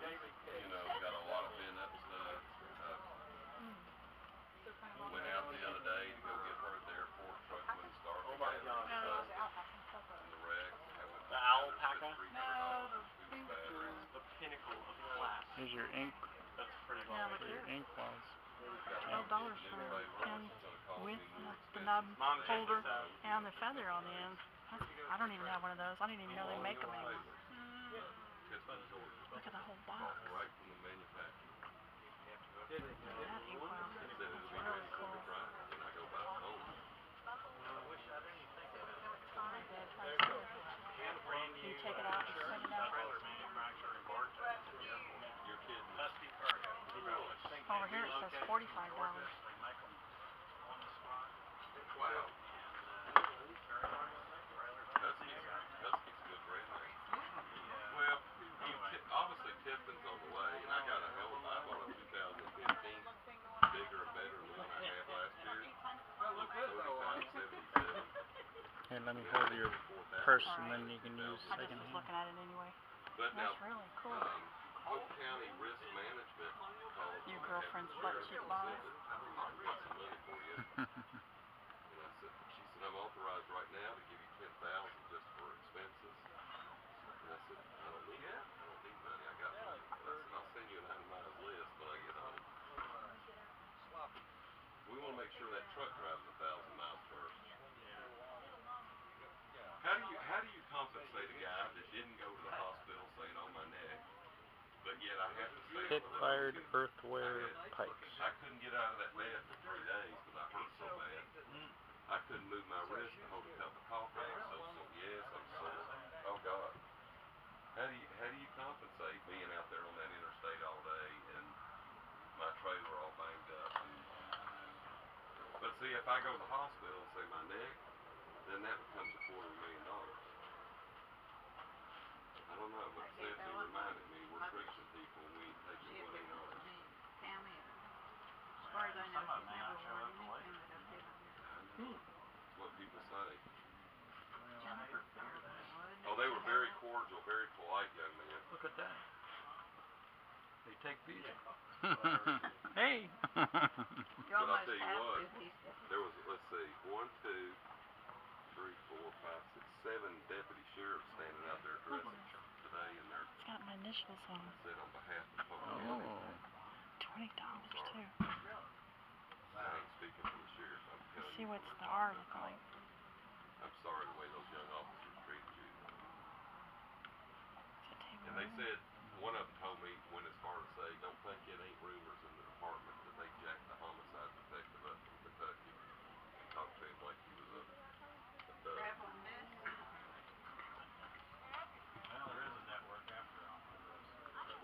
you know, got a lot of pin up stuff. Went out the other day to go get her at the airport. Truck wouldn't start. Oh my God. In the wreck. The alpaca? No, The pinnacle of class. Here's your ink. That's pretty long. yeah, look Your here. ink was. $12 for a pen with the nub holder and the feather on the end. I don't even have one of those. I didn't even know they make them anymore. Look at the whole box. Right from the manufacturer. That inkwell. That's really cool. You take it out and set it out. Over here it says $45. Wow. Husky's good brand name. Well, obviously Tipton's on the way, and I got a hell of I bought a 2015 bigger and better than one I had last year. 45.77. Here, let me hold your purse and then you can use I just second was hand. looking at it anyway. But now, That's really cool. Polk County Risk Management called. Your girlfriend's butt cheek bottle. I've got some money for you. And I said, she said, I'm authorized right now to give you $10,000 just for expenses. And I said, I don't need it. I don't need money. I got money. And I said, I'll send you an itemized list when I get home. We want to make sure that truck drives 1,000 miles first. How do you compensate a guy that didn't go to the hospital saying on my neck, but yet I have to say Pit-fired earthware pipes. I couldn't get out of that bed for 3 days because I hurt so bad. I couldn't move my wrist to hold a cup of coffee. I'm so yes, I'm sore. Oh God. How do you compensate being out there on that interstate all day and my trailer all banged up? But see, if I go to the hospital and say my neck, then that becomes $250,000. I don't know, but Cynthia reminded me we're Christian people and we ain't taking what ain't ours. As far as I know, she's never worn anything. What people say. Oh, they were very cordial, very polite young men. Look at that. They take these. Hey! But I'll tell you what, there was, let's see, 1, 2, 3, 4, 5, 6, 7 deputy sheriffs standing out there dressing today in their. It's got my initials on it. Said on behalf of Polk County. $20 too. I ain't speaking for the sheriff. I'm Let's telling see you. what's the R look like. I'm sorry the way those young officers treated you. And they said, one of them told me, went as far to say, don't think it ain't rumors in the department that they jacked the homicide detective up from Kentucky and talked to him like he was a thug.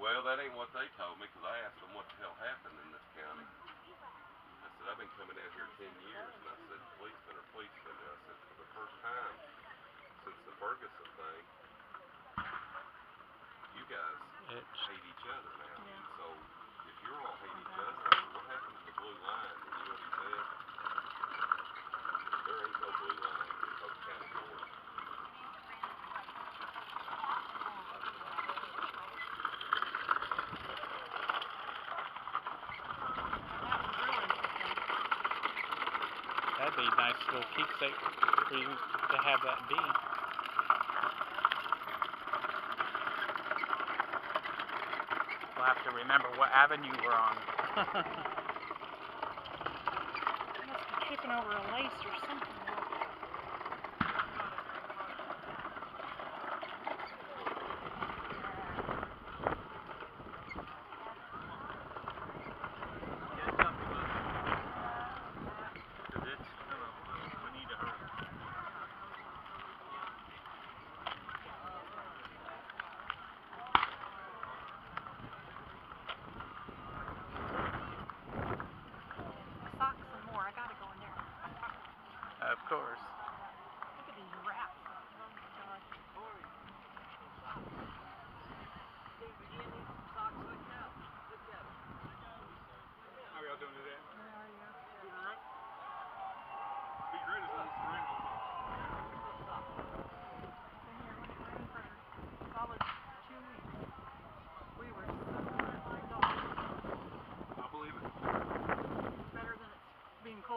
Well, that ain't what they told me because I asked them what the hell happened in this county. I said, I've been coming out here 10 years, and I said, policemen are policemen. And I said, for the first time since the Ferguson thing, you guys hate each other now. Yeah. And so, if you all hate each other, I said, what happened to the blue line? And you know what he said? There ain't no blue line in Polk County, Georgia. That'd be a nice little keepsake for you to have that be. We'll have to remember what avenue we're on. I must be tripping over a lace or something.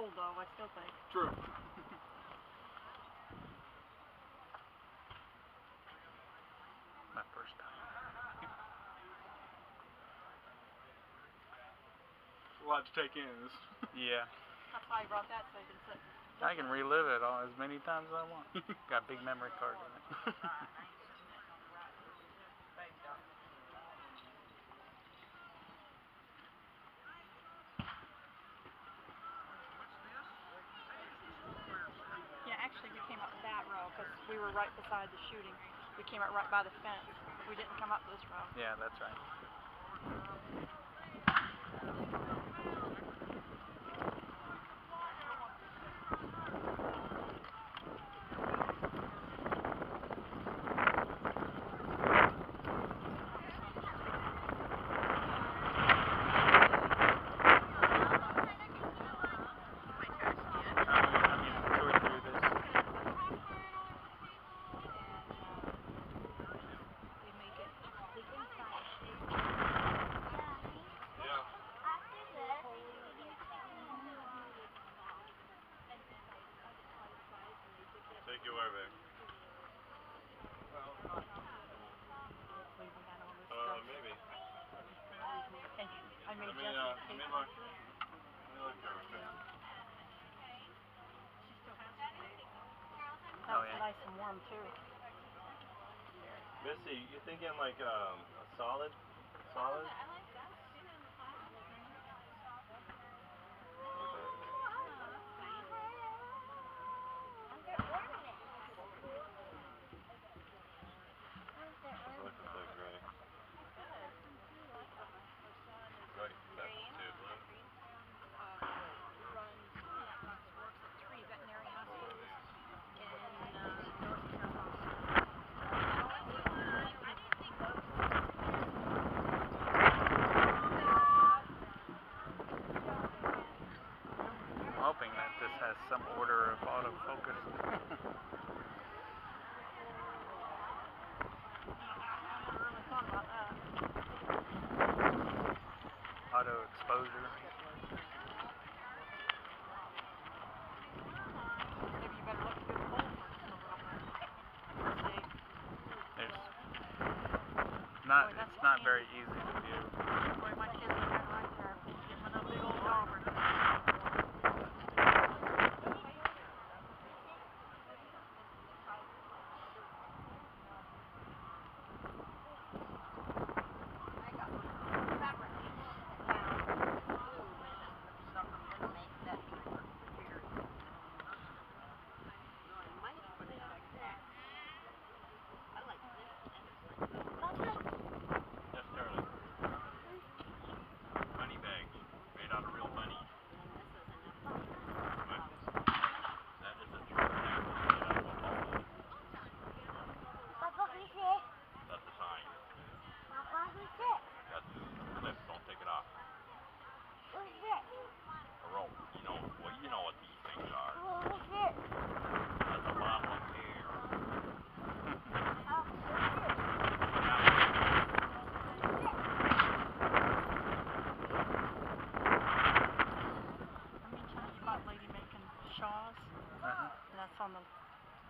cold though, I still think. True. My first time. A lot to take in. Yeah. That's why I brought that so you can sit. I can relive it all as many times as I want. Got a big memory card in it. Yeah, actually we came up that row because we were right beside the shooting. We came out right by the fence. We didn't come up this row. Yeah, that's right. Take you where, babe? Maybe. And I made Let me Jessie look. cake. Let me look everything. That was nice and warm too. Missy, you thinking like a solid? Solid? I'm hoping that this has some order of autofocus. Auto exposure. Maybe you better look through the hole first a little bit. See? There's not. It's not very easy to view. Boy, my kids are right there. Give them a big old dauber.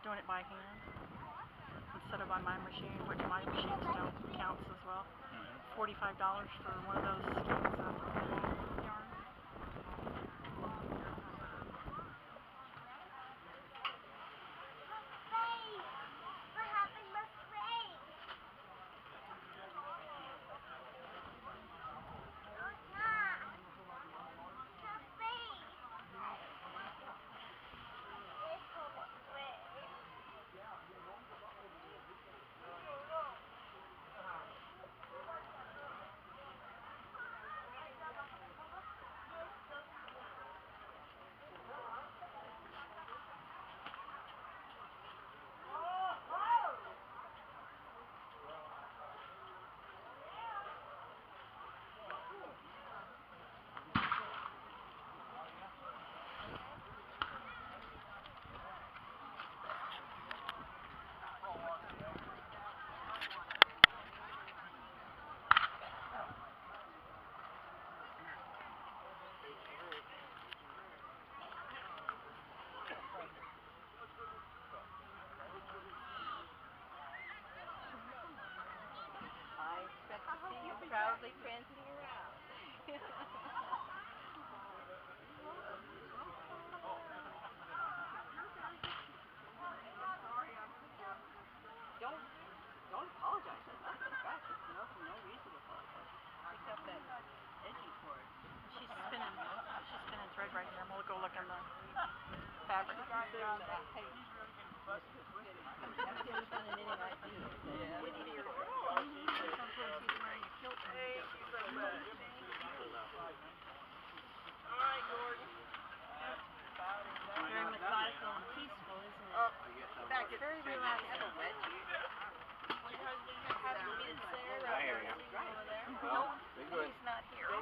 Doing it by hand instead of on my machine, which my machine still counts as well. $45 for one of those skeins of yarn. like prancing around. Don't apologize. That's nothing back. It's no reason to apologize. Pick up that edging cord. She's spinning thread right here. I'm gonna go look in the fabric. That's the kind of knitting I do. Sometimes he's wearing a kilt. Very methodical and peaceful, isn't it? Back It's very relaxing. have a wedgie. Your husband has kids there, I hear you. over there. Nope, he's not here. He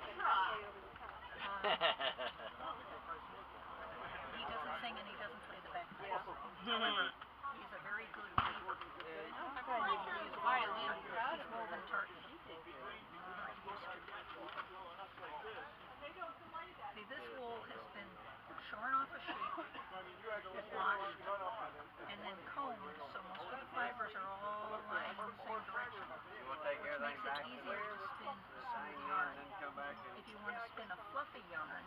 doesn't sing and he doesn't play the bagpipes. However, he's a very good weaver. He's violin. He's woven tartan. See, this wool has been shorn off a sheep, washed, and then combed, so most of the fibers are all aligned in the same direction. Which makes it easier to spin smooth yarn. If you want to spin a fluffy yarn,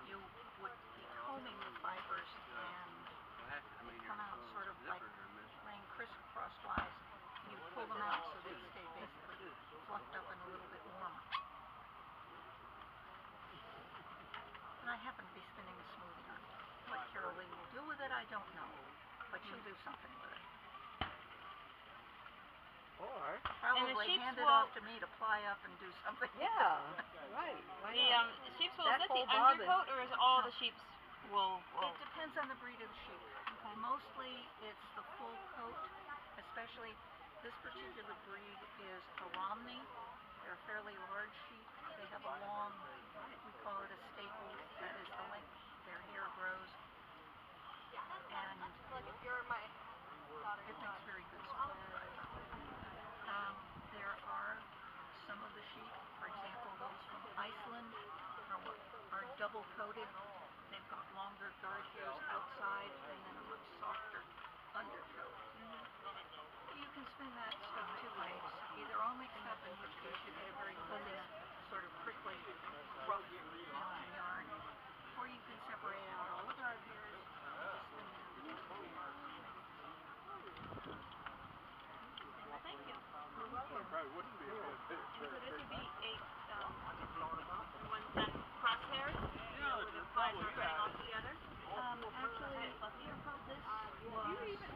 you would be combing the fibers and come out sort of like laying crisscrosswise. You pull them out so they stay basically fluffed up and a little bit warmer. And I happen to be spinning a smooth yarn. What Carol Lee will do with it, I don't know. But she'll do something with it. Or Probably sheep's hand it wool- off to me to ply up and do something. yeah, right. Why The not? sheep's wool, That is that the whole bobbin. undercoat or is all the sheep's wool? It depends on the breed of the sheep. Mostly it's the full coat, especially this particular breed is a Romney. They're a fairly large sheep. They have a long, we call it a staple, that is the length their hair grows. And Like if you're my daughter. it makes very good sweat. There are some of the sheep, for example, those from Iceland are double coated. They've got longer guard hairs outside and then a much softer undercoat. You can spin that stuff two ways. Either all mixed up, in which case you get a very fuzzy, sort of prickly, rough yarn, or you can separate out all the guard hairs and spin them individually. Thank you. Probably wouldn't be a good fit. So this would be a one that crosshairs? Yeah, With the flies probably are running all together? Actually, this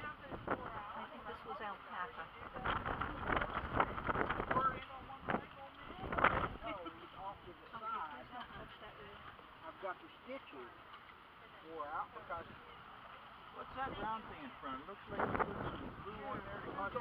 was, I think this was alpaca. I've got the stitches wore out because What's that round thing in front? It looks like you put some glue on there to cut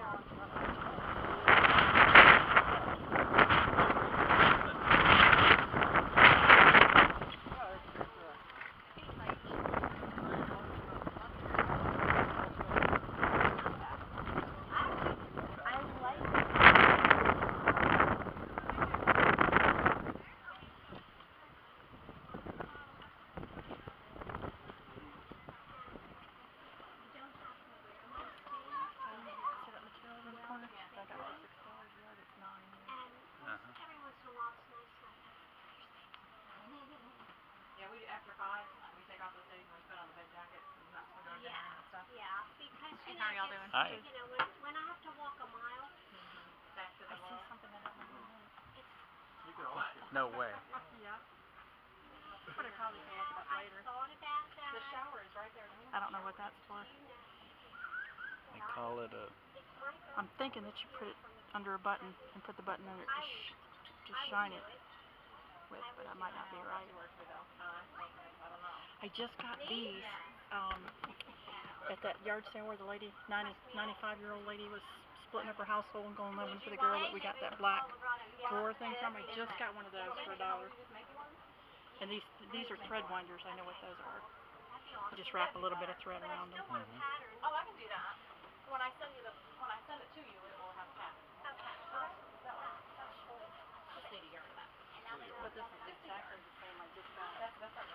After 5, we take off the things and put on the bed jacket and not put on Yeah. and stuff. Yeah, because Hey, how are y'all doing? Hi. you know, when I have to walk a mile, Back to the wall. I see something I don't know. You can always No way. Yeah. But I probably can look it up I later. thought about that. The shower is right there. I don't know what that's for. They call it a. I'm thinking that you put it under a button and put the button under it to shine it with, but I might not be right. I just got these at that yard sale where the lady, 95-year-old lady, was splitting up her household and going living for the girl that we got that black drawer thing from. I just got one of those for $1. And these are thread winders. I know what those are. You just wrap a little bit of thread around them. Oh, I can do that. When I send it to you, it will have patterns. Just need to yarn that. But this is exactly the same I just got. That's our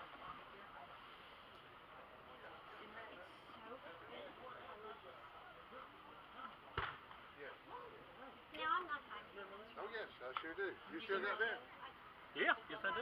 No, I'm not fine. Oh yes, I sure you do. You still got that? Yeah, yes I do.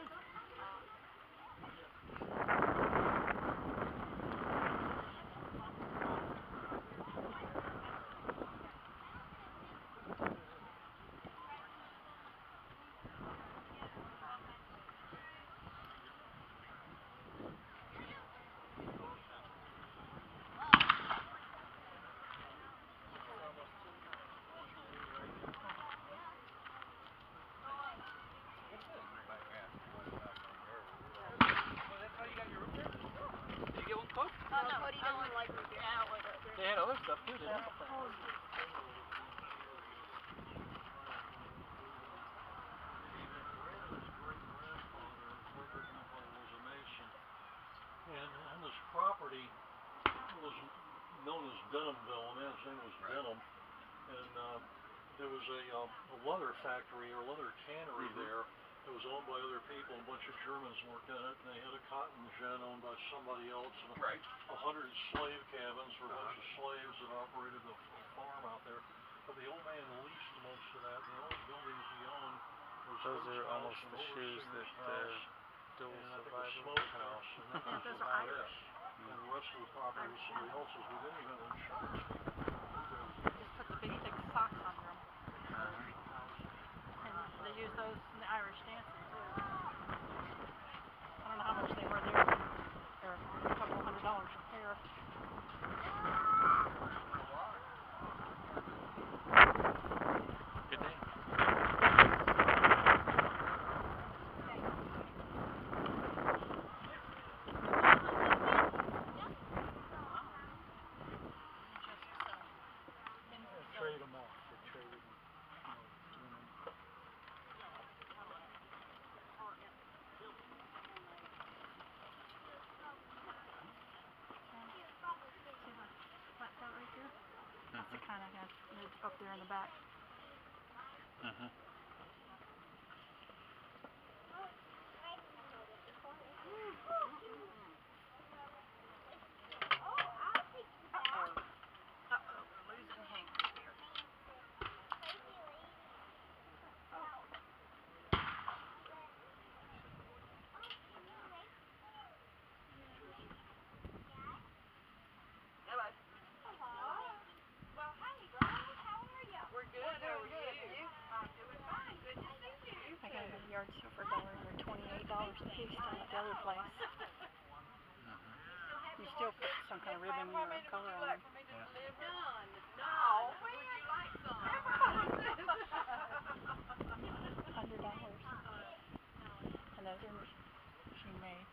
They had other stuff too, didn't they? And this property was known as Denhamville. A man's name was Denham, and there was a leather factory or leather tannery there that was owned by other people. A bunch of Germans worked in it, and they had a cotton gin owned by somebody else, and 100 slave cabins for a bunch of slaves that operated the farm out there. But the old man leased most of that. The only buildings he owned was Those Cook's are house almost and the shoes that Overseer's house, dual and I think a survival. smokehouse, and that was those are about it. Irish. And the rest of the property was somebody else's. We didn't even have insurance. Just put the big thick socks under them. And they use those in the Irish dancing too. I don't know how much they were there. They're a couple $100 a pair. Good day. Trade them off. They traded them. Flat top right there. That's the kind I got up there in the back. Uh-oh, we're losing hangers here. Hello. Well, hey, girls, how are ya? We're good. How are you? I'm doing fine. Good to see you. I got them at the yard sale for $1. They're $28 a piece down at the other place. You still put some kind of ribbon or color on them. None. No. Would you like some? $100. And those are machine made.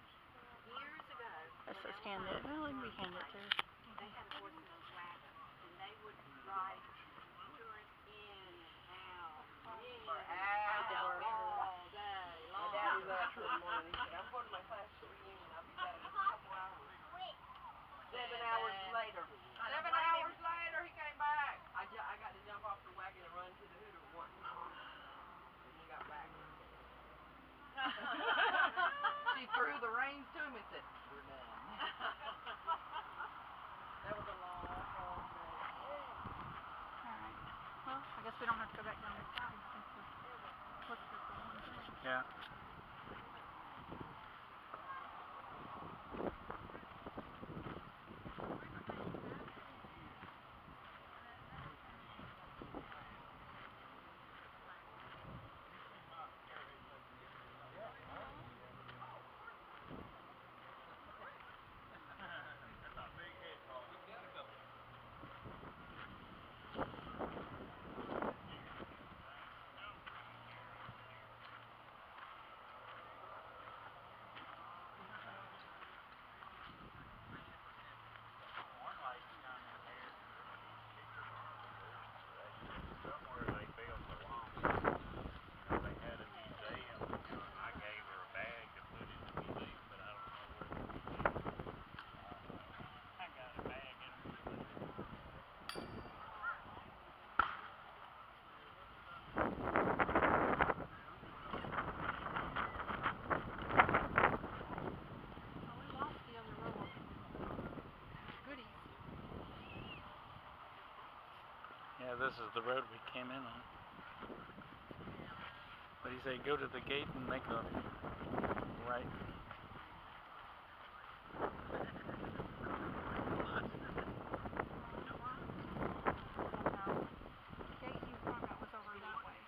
Years ago, That says hand knit. Well, it can be hand knit too. they had horses and wagons, and they would ride tourists in and out. For hours. All day long. My daddy left for the morning. He said, I'm going to my class reunion. I'll be back in a couple hours. 7 hours later. 7 hours later, he came back. I got to jump off the wagon and run to the Hooter once. And he got back. She threw the reins to him and said, we're done. That was a long, long day. Alright. Well, I guess we don't have to go back down there since we looked at the one thing. Yeah. Yeah, this is the road we came in on. What do you say? Go to the gate and make a right. Gate you were talking about was over that way.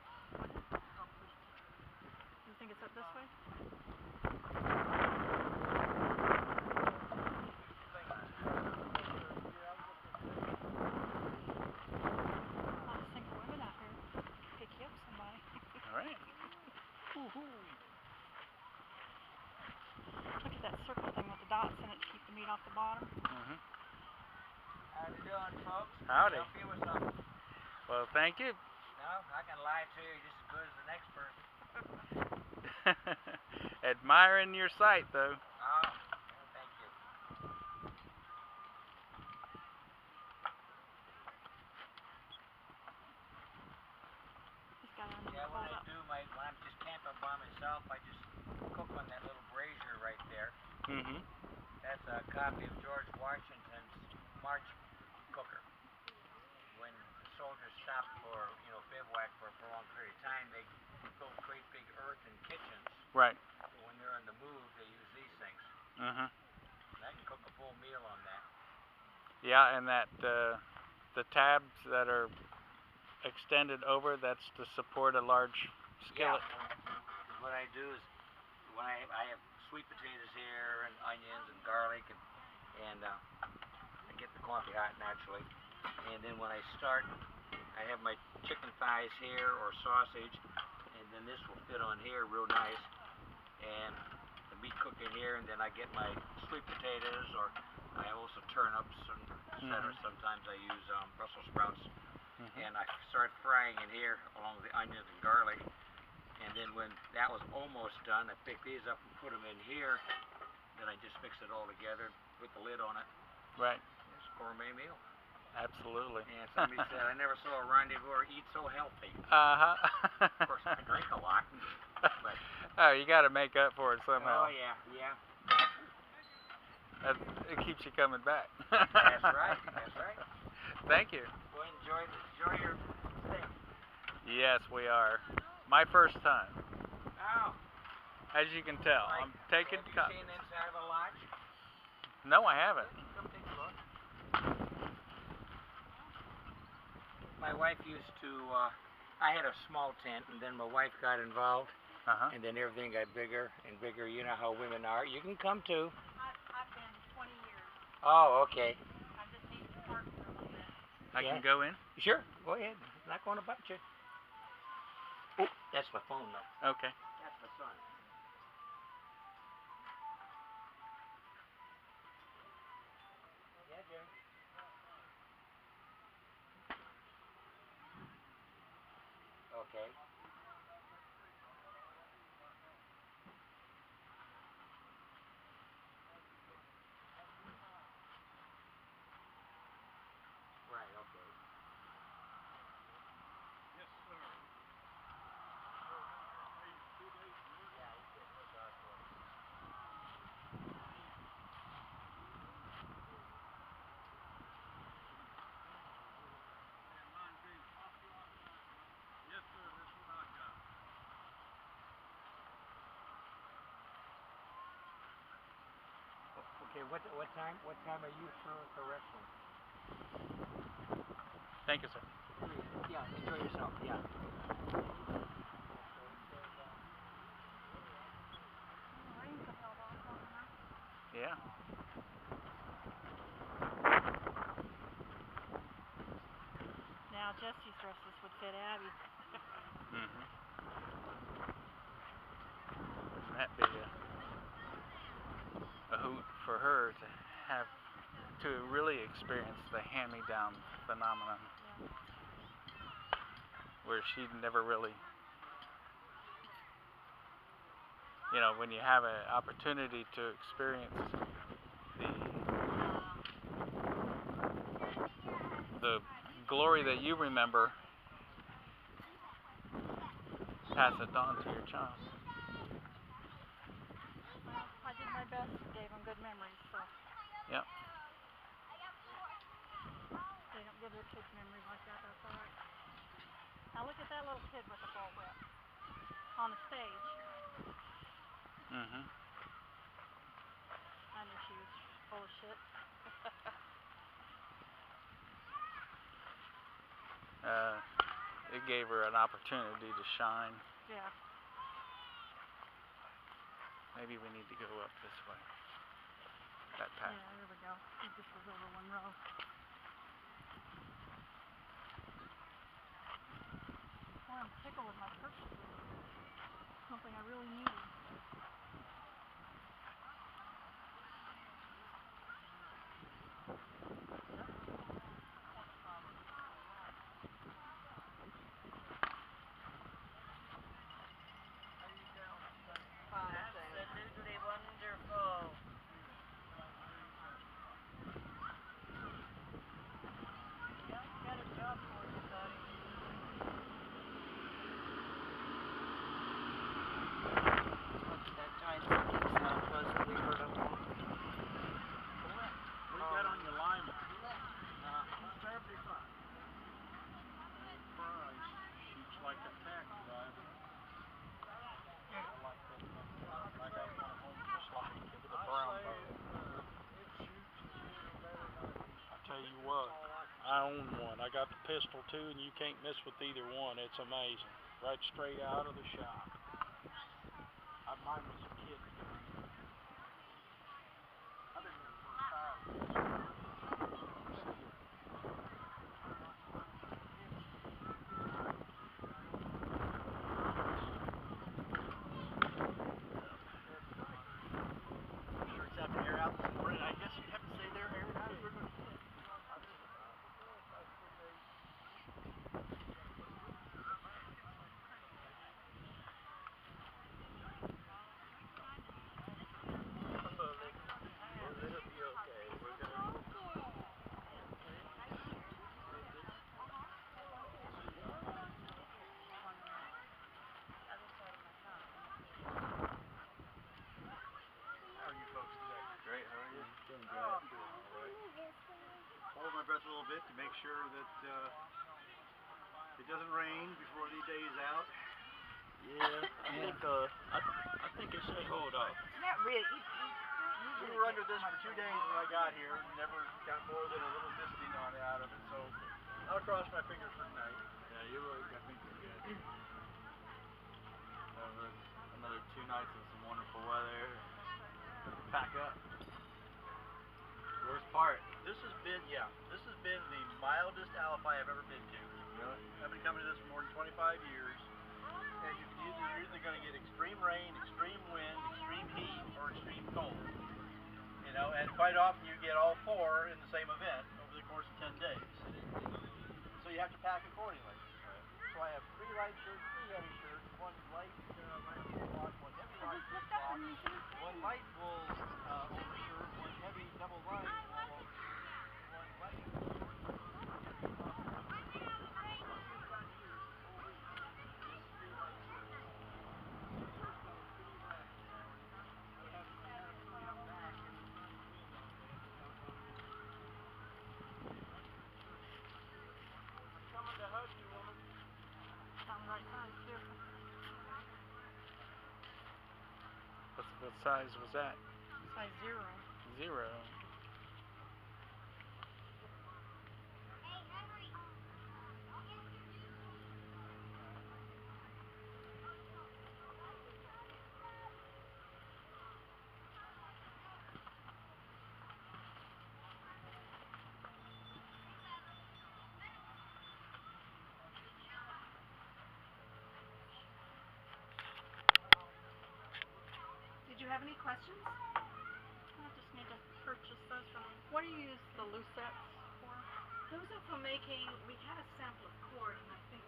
You think it's up this way? Look at that circle thing with the dots in it to keep the meat off the bottom. Mm-hmm. How you doing, folks? Howdy. Help you with something? Well, thank you. No, I can lie to you just as good as the next person. Admiring your sight, though. Oh, thank you. This guy on Yeah, what pulls I up. do, when I'm just camping by myself, I just cook on that little brazier right there. Mm-hmm. That's a copy of George Washington's March cooker. When the soldiers stopped for, bivouac for a prolonged period of time, they built great big earthen kitchens. Right. When they're on the move, they use these things. Mm-hmm. And I can cook a full meal on that. Yeah, and that the tabs that are extended over, that's to support a large skillet. Yeah. What I do is, when I have sweet potatoes here and onions and garlic, and I get the coffee hot naturally. And then when I start, I have my chicken thighs here or sausage, and then this will fit on here real nice. And the meat cooking here, and then I get my sweet potatoes, or I also turnips and etc. Mm-hmm. Sometimes I use Brussels sprouts, Mm-hmm. and I start frying in here along with the onions and garlic. And then when that was almost done, I pick these up and put them in here. Then I just mix it all together, put the lid on it. Right. It's a gourmet meal. Absolutely. And somebody said, I never saw a rendezvous eat so healthy. Uh-huh. Of course, I drink a lot. But, oh, you got to make up for it somehow. oh, yeah. It keeps you coming back. That's right. Thank you. Go enjoy your thing. Yes, we are. My first time. Oh. As you can tell, I'm taking Have you seen the inside of a lodge? No, I haven't. Come take a look. My wife used to, I had a small tent, and then my wife got involved, Uh-huh. and then everything got bigger and bigger. You know how women are. You can come too. I've been 20 years. Oh, okay. I just need to park for a little bit. I Yeah. can go in? Sure, go ahead. I'm not going to bite you. Oh, that's my phone, though. Okay. That's my son. Yeah, Jerry. Okay. Right, okay. Yes, sir. Yeah, he's getting the dark one. Yes, sir. That's what I got. Okay, what time are you through at the restaurant? Thank you, sir. Yeah, enjoy yourself, yeah. Yeah. Now Jesse's dresses would fit Abby. Mm-hmm. That'd be a hoot for her to really experience the hand-me-down phenomenon, where she'd never really, when you have an opportunity to experience the glory that you remember, pass it on to your child. Well, I did my best and gave them good memories, so. Yep. They don't give their kids memories like that, that's alright. Now look at that little kid with the bullwhip. on the stage. Mhm. I knew she was full of shit. It gave her an opportunity to shine. Yeah. Maybe we need to go up this way. That path. Yeah, there we go. It just was over one row. Boy, I'm tickled with my purchase. Something I really needed. Absolutely wonderful. Got a job for you, buddy. That giant sinking sound was that we heard of. What do you got on your lineman? Terribly fine. Surprise. Shoots like a taxi driver. I got one at home just like it with a brown bow. I tell you what, I own one. I got the pistol too, and you can't miss with either one. It's amazing. Right straight out of the shop. Mine was a kid gun. I've been here for a child. Shirts have to air out this morning. I guess you'd have to say they're aired out. Hold my breath a little bit to make sure that it doesn't rain before the day is out. Yeah, I think it should hold up. Not really. We were under this for 2 days when I got here and never got more than a little misting on out of it, so I'll cross my fingers for tonight. Yeah, you really got me good. Another 2 nights of some wonderful weather. Pack up. Worst part. This has been the mildest Alafia I've ever been to. Really? I've been coming to this for more than 25 years, and you're either going to get extreme rain, extreme wind, extreme heat, or extreme cold. You know, and quite often you get all four in the same event over the course of 10 days. So you have to pack accordingly. So I have 3 light shirts, 3 heavy shirts, 1 light camouflage, 1 heavy light camouflage, 1 light wool overshirt, 1 heavy double light wool overshirt, 1 light. Sound right size too. What size was that? Size 0. 0. Did you have any questions? I just need to purchase those from. What do you use the lucettes for? Those are for making, we had a sample of cord and I think